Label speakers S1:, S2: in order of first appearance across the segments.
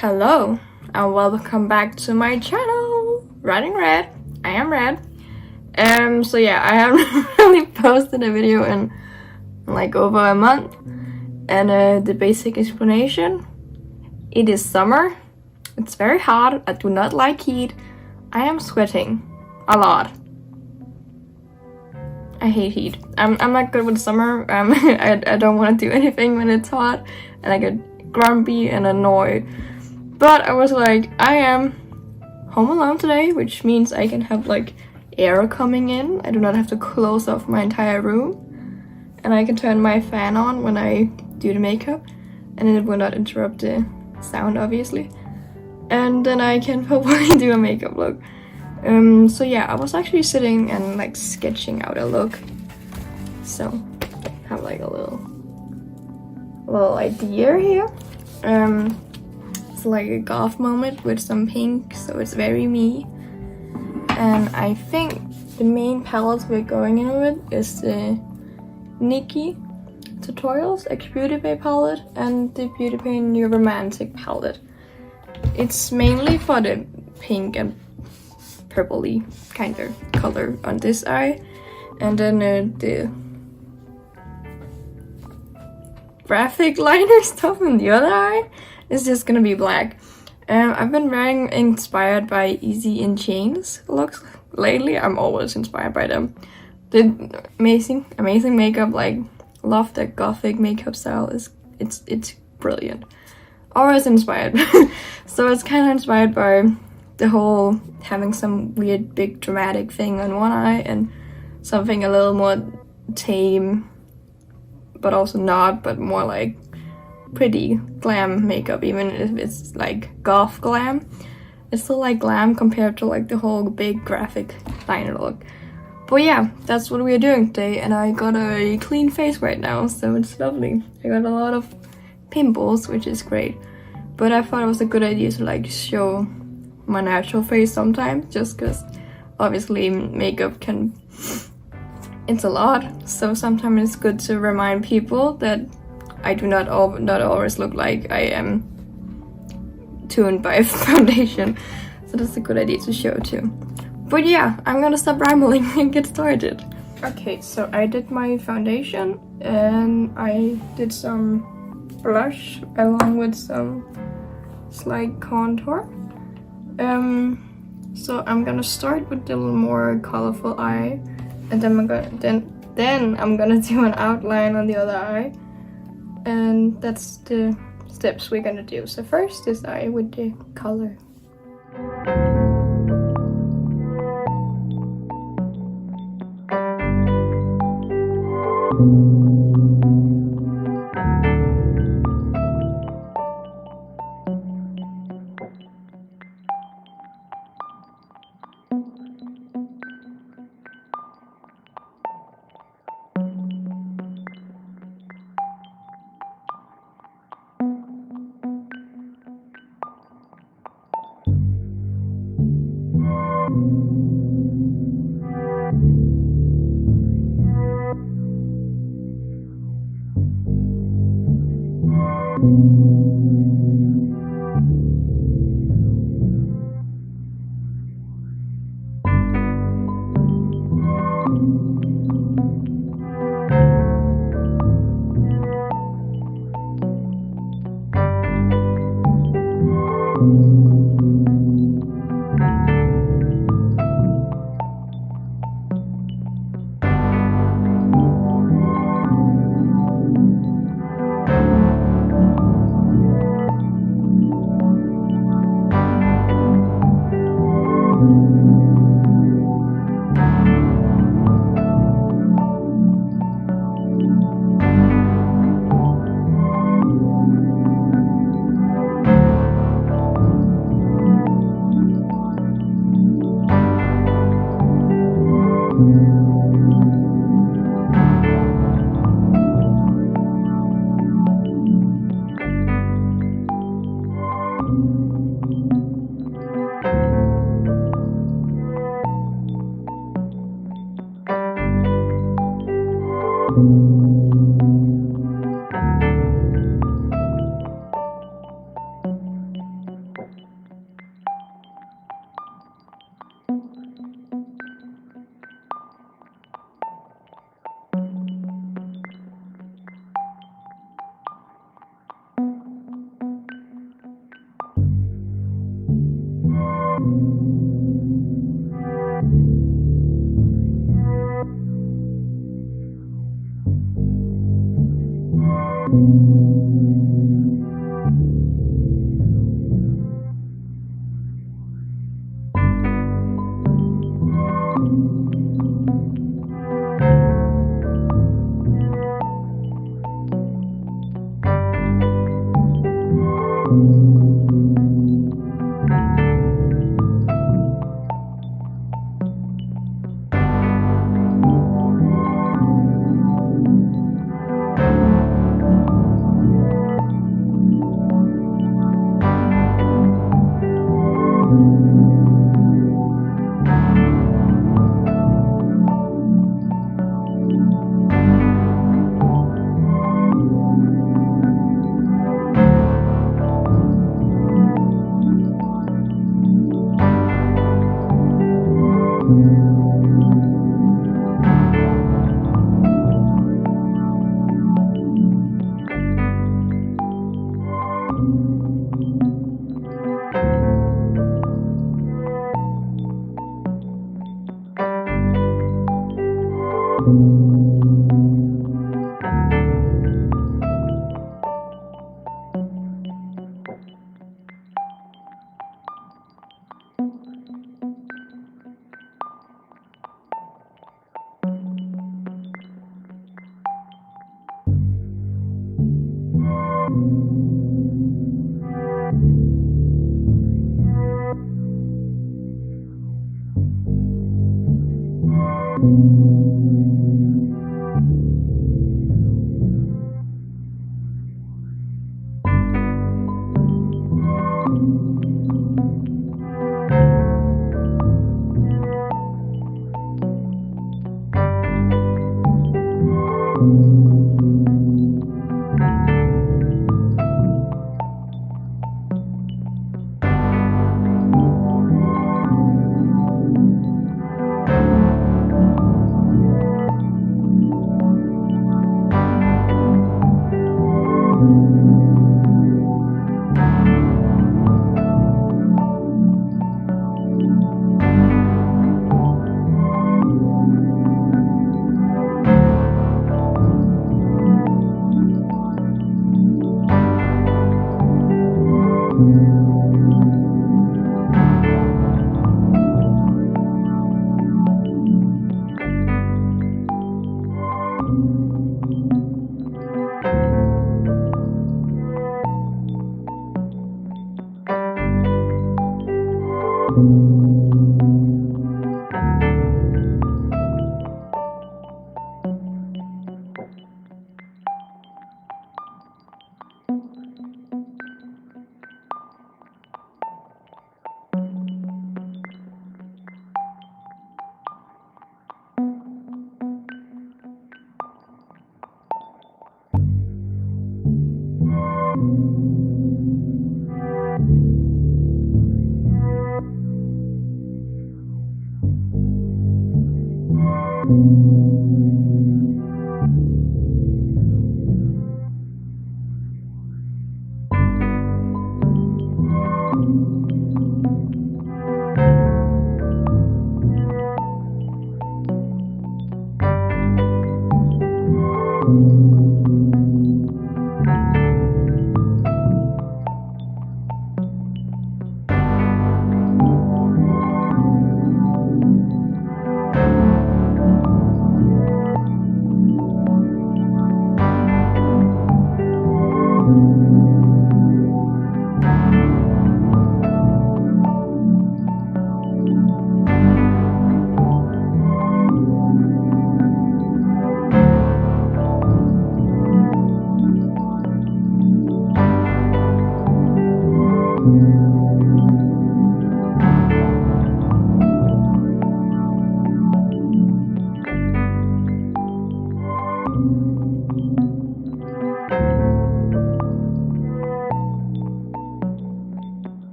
S1: Hello and welcome back to my channel, RottingRed. I am Red. So yeah, I haven't really posted a video in like over a month. And the basic explanation: it is summer. It's very hot. I do not like heat. I am sweating a lot. I hate heat. I'm not good with summer. I don't want to do anything when it's hot, and I get grumpy and annoyed. But I was like, I am home alone today, which means I can have like air coming in. I do not have to close off my entire room, and I can turn my fan on when I do the makeup, and it will not interrupt the sound, obviously. And then I can probably do a makeup look. So yeah, I was actually sitting and like sketching out a look. So I have like a little idea here. It's like a goth moment with some pink, so it's very me. And I think the main palettes we're going in with is the Nikki Tutorials X Beauty Bay palette and the Beauty Bay New Romantic palette. It's mainly for the pink and purpley kind of color on this eye, and then the graphic liner stuff on the other eye is just gonna be black. I've been very inspired by Easy in Chains looks lately. I'm always inspired by them. The amazing makeup, like love that gothic makeup style. It's brilliant. Always inspired. So it's kind of inspired by the whole having some weird big dramatic thing on one eye and something a little more tame, but also not, but more like pretty glam makeup. Even if it's like goth glam, it's still like glam compared to like the whole big graphic liner look. But yeah, that's what we're doing today, and I got a clean face right now, so it's lovely. I got a lot of pimples, which is great, but I thought it was a good idea to like show my natural face sometimes, just because obviously makeup it's a lot, so sometimes it's good to remind people that I do not always look like I am tuned by foundation. So that's a good idea to show too. But yeah, I'm gonna stop rambling and get started. Okay, so I did my foundation and I did some blush along with some slight contour. So I'm gonna start with the little more colorful eye, and then I'm gonna do an outline on the other eye. And that's the steps we're gonna do. So first this eye with the color.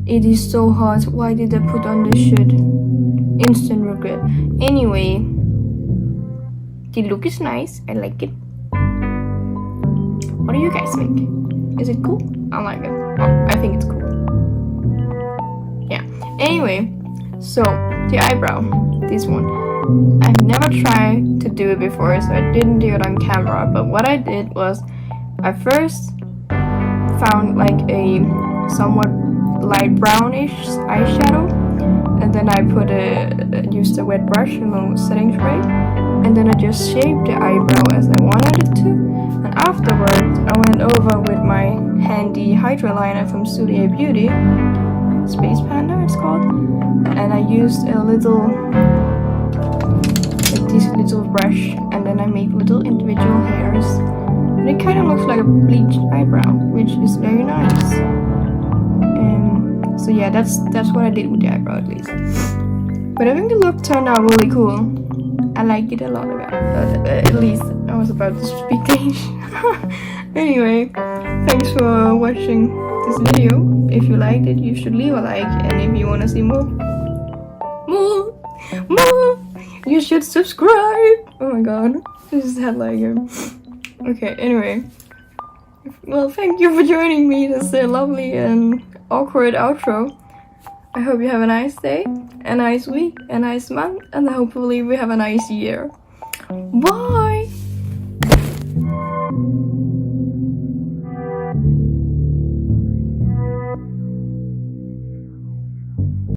S1: It is so hot. Why did I put on this shit? Instant regret. Anyway, the look is nice. I like it. What do you guys think? Is it cool? I like it. Oh, I think it's cool. Yeah. Anyway, so the eyebrow. This one. I've never tried to do it before, so I didn't do it on camera. But what I did was, I first found like a somewhat light brownish eyeshadow, and then I used a wet brush, a little setting spray, and then I just shaped the eyebrow as I wanted it to. And afterwards, I went over with my handy Hydra liner from Suva Beauty, Space Panda it's called, and I used a little, like this little brush, and then I made little individual hairs, and it kind of looks like a bleached eyebrow, which is very nice. So yeah, that's what I did with the eyebrow at least. But I think the look turned out really cool. I like it a lot. At least I was about to speak Danish. Anyway, thanks for watching this video. If you liked it, you should leave a like, and if you want to see more, you should subscribe. Oh my god, I just had like a... Okay, anyway. Well, thank you for joining me. This lovely and awkward outro. I hope you have a nice day, a nice week, a nice month, and hopefully we have a nice year. Bye!